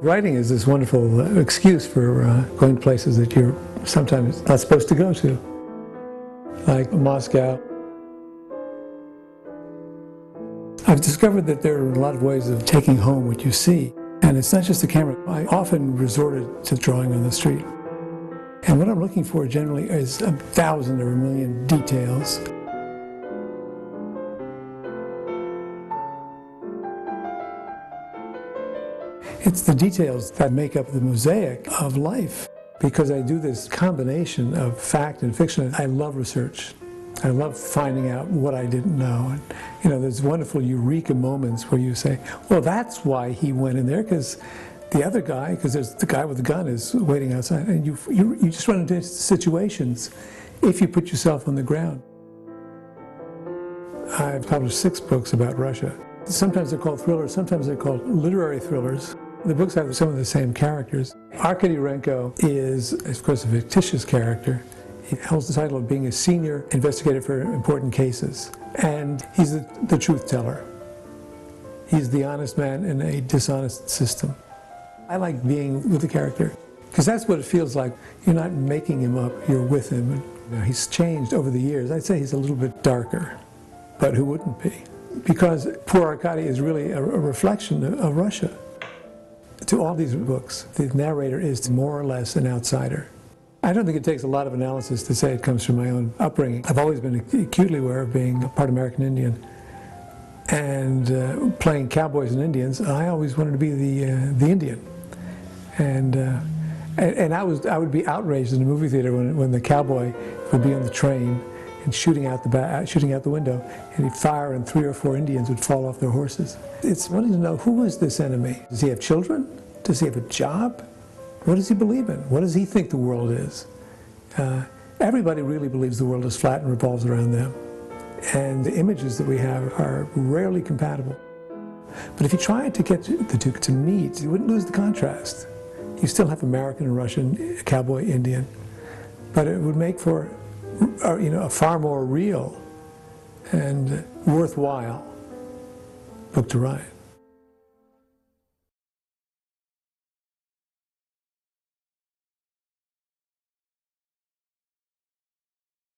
Writing is this wonderful excuse for going to places that you're sometimes not supposed to go to, like Moscow. I've discovered that there are a lot of ways of taking home what you see, and it's not just the camera. I often resorted to drawing on the street. And what I'm looking for generally is 1,000 or 1,000,000 details. It's the details that make up the mosaic of life. Because I do this combination of fact and fiction, I love research. I love finding out what I didn't know. And, you know, there's wonderful eureka moments where you say, well, that's why he went in there, because the other guy, because there's the guy with the gun is waiting outside. And you just run into situations if you put yourself on the ground. I've published 6 books about Russia. Sometimes they're called thrillers, sometimes they're called literary thrillers. The books have some of the same characters. Arkady is, of course, a fictitious character. He holds the title of being a senior investigator for important cases. And he's the truth teller. He's the honest man in a dishonest system. I like being with the character, because that's what it feels like. You're not making him up, you're with him. You know, he's changed over the years. I'd say he's a little bit darker, but who wouldn't be? Because poor Arkady is really a reflection of Russia. To all these books, the narrator is more or less an outsider. I don't think it takes a lot of analysis to say it comes from my own upbringing. I've always been acutely aware of being a part American Indian. And playing cowboys and Indians, I always wanted to be the Indian. And I would be outraged in the movie theater when the cowboy would be on the train and shooting out the window, and he'd fire and 3 or 4 Indians would fall off their horses. It's wanting to know, who is this enemy? Does he have children? Does he have a job? What does he believe in? What does he think the world is? Everybody really believes the world is flat and revolves around them. And the images that we have are rarely compatible. But if you try to get the two to meet, you wouldn't lose the contrast. You still have American and Russian, cowboy, Indian, but it would make for a far more real and worthwhile book to write.